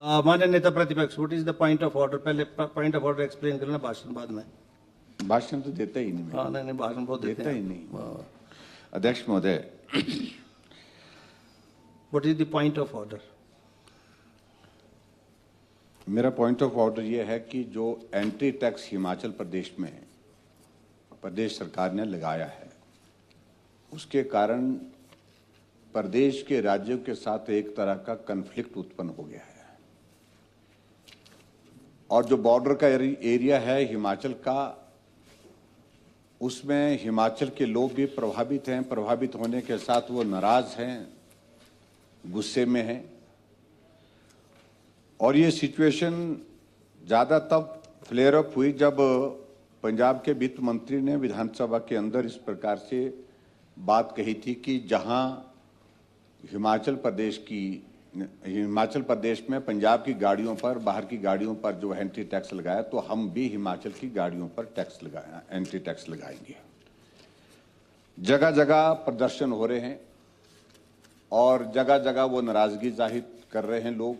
मान्य नेता प्रतिपक्ष, what is the point of order? पहले पॉइंट ऑफ ऑर्डर एक्सप्लेन करना, भाषण बाद में। भाषण तो देता ही नहीं मैं। हाँ, नहीं भाषण बहुत देता ही नहीं। अध्यक्ष महोदय, what is the point of order? मेरा पॉइंट ऑफ ऑर्डर यह है कि जो एंट्री टैक्स हिमाचल प्रदेश में प्रदेश सरकार ने लगाया है, उसके कारण प्रदेश के राज्यों के साथ एक तरह का कन्फ्लिक्ट उत्पन्न हो गया है। और जो बॉर्डर का एरिया है हिमाचल का, उसमें हिमाचल के लोग भी प्रभावित हैं। प्रभावित होने के साथ वो नाराज हैं, गुस्से में हैं। और ये सिचुएशन ज़्यादा तब फ्लेयर अप हुई जब पंजाब के वित्त मंत्री ने विधानसभा के अंदर इस प्रकार से बात कही थी कि जहां हिमाचल प्रदेश में पंजाब की गाड़ियों पर, बाहर की गाड़ियों पर जो एंट्री टैक्स लगाया, तो हम भी हिमाचल की गाड़ियों पर एंट्री टैक्स लगाएंगे। जगह जगह प्रदर्शन हो रहे हैं और जगह जगह वो नाराजगी जाहिर कर रहे हैं लोग।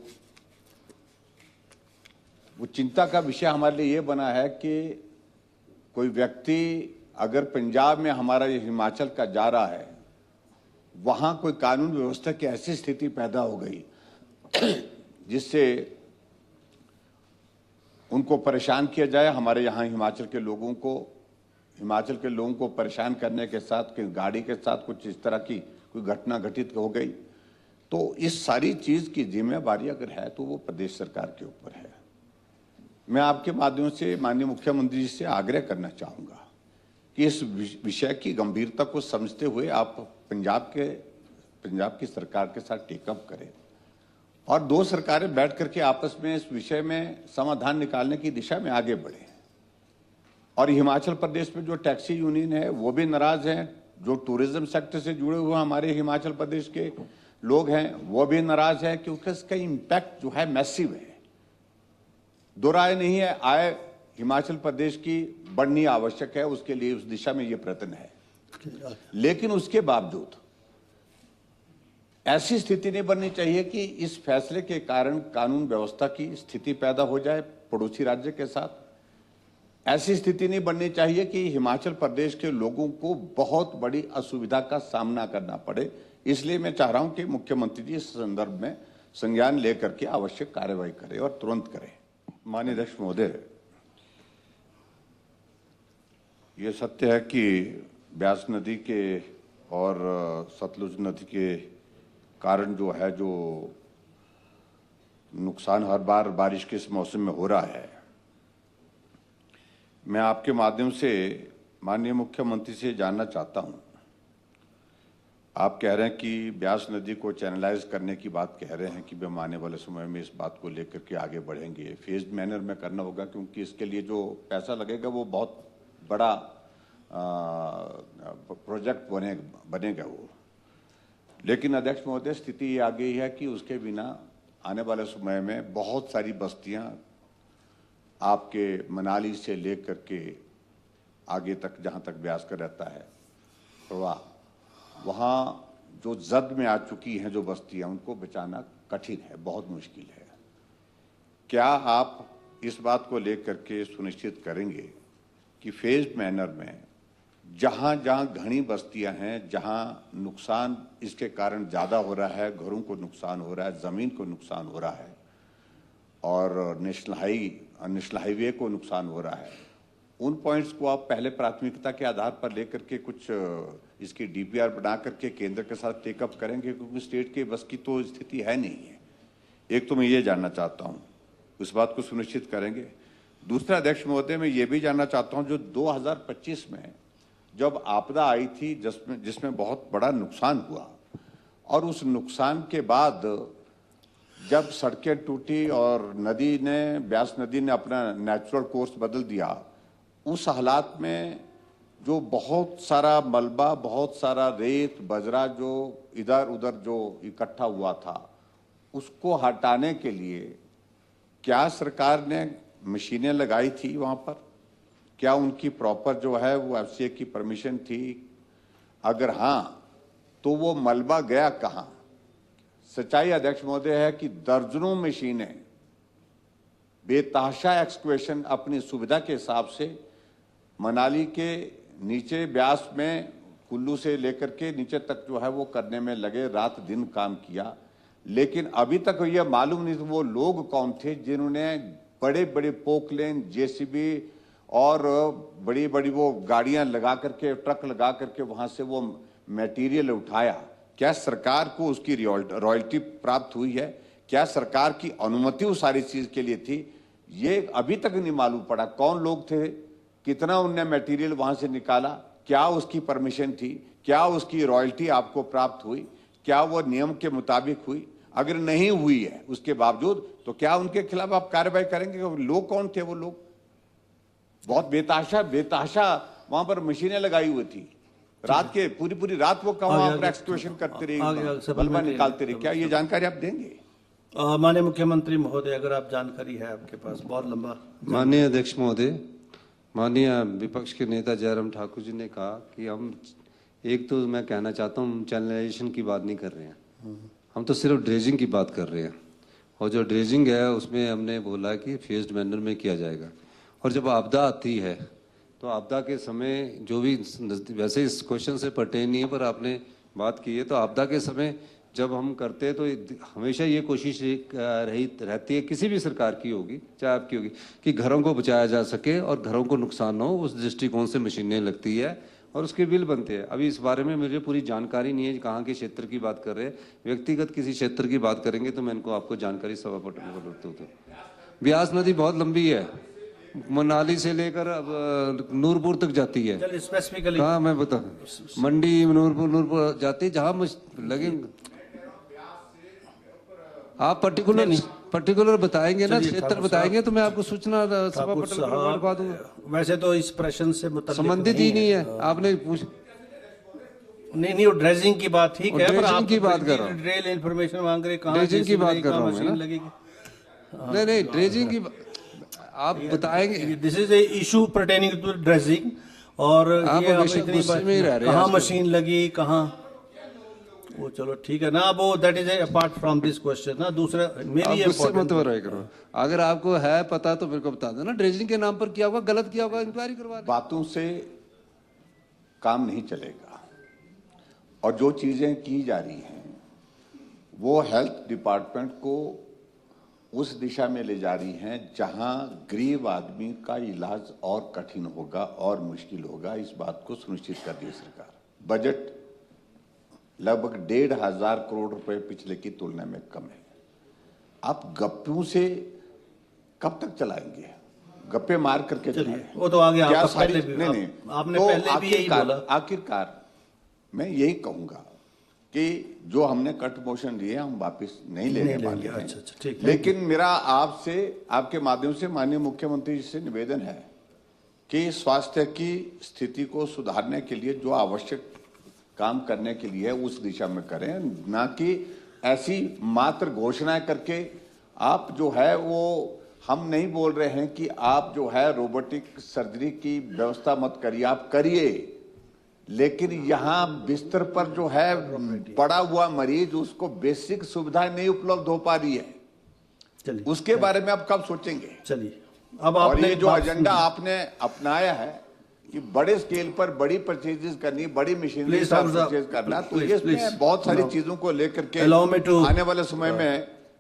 वो चिंता का विषय हमारे लिए ये बना है कि कोई व्यक्ति अगर पंजाब में हमारा ये हिमाचल का जा रहा है, वहां कोई कानून व्यवस्था की ऐसी स्थिति पैदा हो गई जिससे उनको परेशान किया जाए। हमारे यहाँ हिमाचल के लोगों को परेशान करने के साथ कि गाड़ी के साथ कुछ इस तरह की कोई घटना घटित हो गई, तो इस सारी चीज की जिम्मेवारी अगर है तो वो प्रदेश सरकार के ऊपर है। मैं आपके माध्यम से माननीय मुख्यमंत्री जी से आग्रह करना चाहूंगा कि इस विषय की गंभीरता को समझते हुए आप पंजाब की सरकार के साथ टेकअप करें और दो सरकारें बैठ करके आपस में इस विषय में समाधान निकालने की दिशा में आगे बढ़े। और हिमाचल प्रदेश में जो टैक्सी यूनियन है वो भी नाराज है, जो टूरिज्म सेक्टर से जुड़े हुए हमारे हिमाचल प्रदेश के लोग हैं वो भी नाराज है, क्योंकि इसका इम्पैक्ट जो है मैसिव है। दो राय नहीं है, आय हिमाचल प्रदेश की बढ़नी आवश्यक है, उसके लिए उस दिशा में ये प्रयत्न है। लेकिन उसके बावजूद ऐसी स्थिति नहीं बननी चाहिए कि इस फैसले के कारण कानून व्यवस्था की स्थिति पैदा हो जाए पड़ोसी राज्य के साथ। ऐसी स्थिति नहीं बननी चाहिए कि हिमाचल प्रदेश के लोगों को बहुत बड़ी असुविधा का सामना करना पड़े। इसलिए मैं चाह रहा हूं कि मुख्यमंत्री जी इस संदर्भ में संज्ञान लेकर के आवश्यक कार्रवाई करें और तुरंत करें। माननीय अध्यक्ष महोदय, ये सत्य है कि ब्यास नदी के और सतलुज नदी के कारण जो नुकसान हर बार बारिश के इस मौसम में हो रहा है। मैं आपके माध्यम से माननीय मुख्यमंत्री से जानना चाहता हूं, आप कह रहे हैं कि ब्यास नदी को चैनलाइज करने की बात कह रहे हैं कि हम आने वाले समय में इस बात को लेकर के आगे बढ़ेंगे। फेज्ड मैनर में करना होगा, क्योंकि इसके लिए जो पैसा लगेगा वो बहुत बड़ा प्रोजेक्ट बनेगा वो। लेकिन अध्यक्ष महोदय, स्थिति ये आ गई है कि उसके बिना आने वाले समय में बहुत सारी बस्तियां आपके मनाली से लेकर के आगे तक, जहां तक ब्यास का रहता है प्रवाह, वहाँ जो जद में आ चुकी हैं जो बस्तियां, उनको बचाना कठिन है, बहुत मुश्किल है। क्या आप इस बात को लेकर के सुनिश्चित करेंगे कि फेज्ड मैनर में जहां जहां घनी बस्तियां हैं, जहां नुकसान इसके कारण ज़्यादा हो रहा है, घरों को नुकसान हो रहा है, ज़मीन को नुकसान हो रहा है और नेशनल हाईवे को नुकसान हो रहा है, उन पॉइंट्स को आप पहले प्राथमिकता के आधार पर लेकर के कुछ इसकी डीपीआर बना करके केंद्र के साथ टेकअप करेंगे? क्योंकि स्टेट के बस की तो स्थिति है नहीं है। एक तो मैं ये जानना चाहता हूँ, उस बात को सुनिश्चित करेंगे। दूसरा अध्यक्ष महोदय, मैं ये भी जानना चाहता हूँ, जो 2025 में जब आपदा आई थी जिसमें बहुत बड़ा नुकसान हुआ, और उस नुकसान के बाद जब सड़कें टूटी और ब्यास नदी ने अपना नेचुरल कोर्स बदल दिया, उस हालात में जो बहुत सारा मलबा, बहुत सारा रेत बजरा जो इधर उधर जो इकट्ठा हुआ था, उसको हटाने के लिए क्या सरकार ने मशीनें लगाई थी वहां पर? क्या उनकी प्रॉपर जो है वो एफसीए की परमिशन थी? अगर हां, तो वो मलबा गया कहां? सच्चाई अध्यक्ष महोदय है कि दर्जनों मशीनें बेतहाशा एक्सक्वेशन अपनी सुविधा के हिसाब से मनाली के नीचे ब्यास में कुल्लू से लेकर के नीचे तक जो है वो करने में लगे, रात दिन काम किया। लेकिन अभी तक ये मालूम नहीं वो लोग कौन थे जिन्होंने बड़े बड़े पोकलेन, जेसीबी और बड़ी बड़ी वो गाड़ियां लगा करके, ट्रक लगा करके वहां से वो मटेरियल उठाया। क्या सरकार को उसकी रॉयल्टी प्राप्त हुई है? क्या सरकार की अनुमति उस सारी चीज के लिए थी? ये अभी तक नहीं मालूम पड़ा कौन लोग थे, कितना उनने मटेरियल वहां से निकाला, क्या उसकी परमिशन थी, क्या उसकी रॉयल्टी आपको प्राप्त हुई, क्या वो नियम के मुताबिक हुई? अगर नहीं हुई है उसके बावजूद तो क्या उनके खिलाफ आप कार्रवाई करेंगे? लोग कौन थे वो लोग? बहुत बेतहाशा वहां पर मशीनें लगाई हुई थी, रात के पूरी रात वो वहां पर एक्सक्वेशन करते रहे, बल्बा निकालते रहे। क्या ये जानकारी आप देंगे? माननीय मुख्यमंत्री महोदय, अगर आप जानकारी है आपके पास, बहुत लंबा। माननीय अध्यक्ष महोदय, माननीय विपक्ष के नेता जयराम ठाकुर जी ने कहा कि हम, एक तो मैं कहना चाहता हूँ, चैनलाइजेशन की बात नहीं कर रहे हैं, हम तो सिर्फ ड्रेजिंग की बात कर रहे हैं। और जो ड्रेजिंग है उसमें हमने बोला कि फेज्ड मैनर में किया जाएगा। और जब आपदा आती है तो आपदा के समय जो भी, वैसे इस क्वेश्चन से पर्टेन नहीं है पर आपने बात की है, तो आपदा के समय जब हम करते हैं तो हमेशा ये कोशिश रहती है, किसी भी सरकार की होगी चाहे आपकी होगी, कि घरों को बचाया जा सके और घरों को नुकसान न हो, उस दृष्टिकोण से मशीनें लगती है और उसके बिल बनते हैं। अभी इस बारे में मुझे पूरी जानकारी नहीं है, कहाँ के क्षेत्र की बात कर रहे हैं। व्यक्तिगत किसी क्षेत्र की बात करेंगे तो मैं इनको आपको जानकारी सभा पटल में करता हूँ। ब्यास नदी बहुत लंबी है, मनाली से लेकर अब नूरपुर तक जाती है। स्पेसिफिकली कहाँ मैं बता, मंडी नूरपुर जाती है, जहाँ लगे आप पर्टिकुलर बताएंगे ना, क्षेत्र बताएंगे तो मैं आपको सूचना सभा पटल पर बनवा दूंगा। वैसे तो इस प्रश्न से संबंधित ही नहीं है, आपने पूछ नहीं, वो ड्रेजिंग की बात ठीक है, पर आप की बात कर रहा हूँ, डिटेल इंफॉर्मेशन मांग रहे, कहाँ ड्रेजिंग की बात कर रहा हूँ मशीन लगेगी। नहीं, ड्रेजिंग की आप बताएंगे। This is a issue pertaining to dredging, और आप गुस्से में ही रह रहे हैं, कहाँ मशीन लगी, कहाँ, वो चलो ठीक है ना, वो that is apart from this question ना। दूसरा मेरी मत रहे करो, अगर आपको है पता तो मेरे को बता दो ना, ड्रेजिंग के नाम पर किया होगा, गलत किया होगा, इंक्वायरी करवा। बातों से काम नहीं चलेगा, और जो चीजें की जा रही हैं वो हेल्थ डिपार्टमेंट को उस दिशा में ले जा रही हैं जहां गरीब आदमी का इलाज और कठिन होगा और मुश्किल होगा। इस बात को सुनिश्चित कर रही है सरकार। बजट लगभग 1,500 करोड़ रुपए पिछले की तुलना में कम है। आप गप्पों से कब तक चलाएंगे? गप्पे मार करके चलाएं। वो तो आगे क्या आपका सारी पहले भी, नहीं, आपने तो पहले भी यही बोला। आखिरकार मैं यही कहूंगा कि जो हमने कट मोशन लिए हम वापस नहीं लेने वाले हैं। अच्छा, ठीक है। लेकिन मेरा आपसे, आपके माध्यम से माननीय मुख्यमंत्री जी से निवेदन है कि स्वास्थ्य की स्थिति को सुधारने के लिए जो आवश्यक काम करने के लिए उस दिशा में करें, ना कि ऐसी मात्र घोषणाएं करके। आप जो है वो, हम नहीं बोल रहे हैं कि आप जो है रोबोटिक सर्जरी की व्यवस्था मत करिए, आप करिए, लेकिन यहाँ बिस्तर पर जो है पड़ा हुआ मरीज, उसको बेसिक सुविधाएं नहीं उपलब्ध हो पा रही है। चलिए, उसके बारे में आप कब सोचेंगे? चलिए, अब और आपने ये जो एजेंडा आपने अपनाया है कि बड़े स्केल पर बड़ी परचेजेस करनी, बड़ी मशीनरी परचेज करना, तो ये बहुत सारी चीजों को लेकर के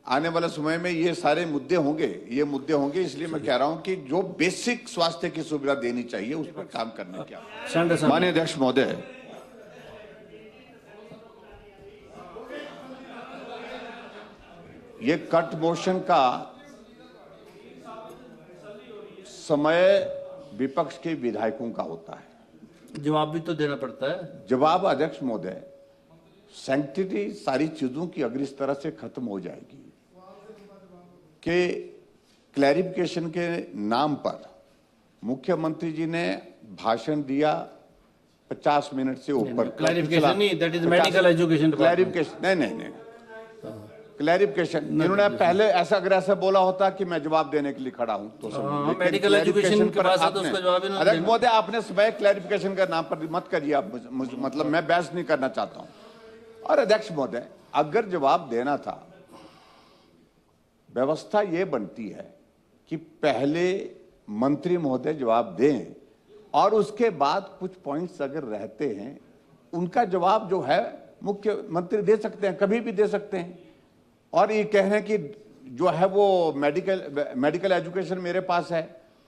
आने वाले समय में ये सारे मुद्दे होंगे। इसलिए मैं कह रहा हूं कि जो बेसिक स्वास्थ्य की सुविधा देनी चाहिए उस पर काम करने की। माननीय अध्यक्ष महोदय, ये कट मोशन का समय विपक्ष के विधायकों का होता है, जवाब भी तो देना पड़ता है। जवाब अध्यक्ष महोदय, सैंक्टिटी सारी चीजों की अगर इस तरह से खत्म हो जाएगी कि क्लैरिफिकेशन के नाम पर मुख्यमंत्री जी ने भाषण दिया 50 मिनट से ऊपर, क्लैरिफिकेशन नहीं, that is medical education. Clarification नहीं, क्लैरिफिकेशन इन्होंने पहले ऐसा बोला होता कि मैं जवाब देने के लिए खड़ा हूं तो मेडिकल एजुकेशन के बाद तो उसका जवाब ही नहीं। अध्यक्ष महोदय, आपने समय क्लैरिफिकेशन का नाम पर मत करिए आप, मतलब मैं बहस नहीं करना चाहता हूं। और अध्यक्ष महोदय, अगर जवाब देना था, व्यवस्था ये बनती है कि पहले मंत्री महोदय जवाब दें और उसके बाद कुछ पॉइंट्स अगर रहते हैं उनका जवाब जो है मुख्यमंत्री दे सकते हैं, कभी भी दे सकते हैं। और ये कह रहे हैं कि जो है वो मेडिकल एजुकेशन मेरे पास है,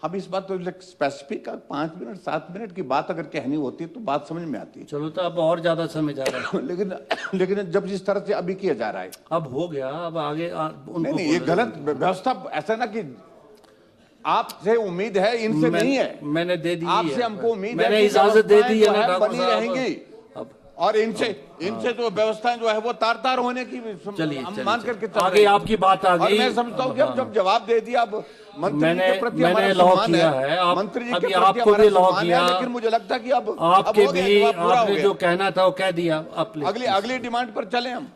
हम इस बात तो स्पेसिफिक 5 मिनट 7 मिनट की बात अगर कहनी होती है तो बात समझ में आती है। चलो तो अब और ज्यादा समय जा रहा है। लेकिन जब जिस तरह से अभी किया जा रहा है, अब हो गया, अब आगे उनको नहीं ये गलत व्यवस्था। ऐसा ना कि आपसे उम्मीद है, इनसे नहीं है। मैंने दे दी आपसे है। हमको उम्मीद है मैंने कि इजाजत दे दी है ना व्यवस्थाएं ठाकुर बनी साहब। रहेंगी अब और इनसे तो व्यवस्थाएं जो है वो तार होने की चलिए हम चलिए, मान करके चल आगे रहे हैं। आपकी बात आ और गई। मैं समझता हूँ कि अब जब जवाब दे दिया, अब मंत्री जी के प्रति मैंने हमारा लॉ सम्मान किया है। आप मंत्री जी के अभी प्रति आपको हमारा भी लॉ सम्मान है, किया। लेकिन मुझे लगता है कि अब आपके हो गया, भी जवाब पूरा हो आपने गया। जो कहना था वो कह दिया। आप अगली डिमांड पर चले हम।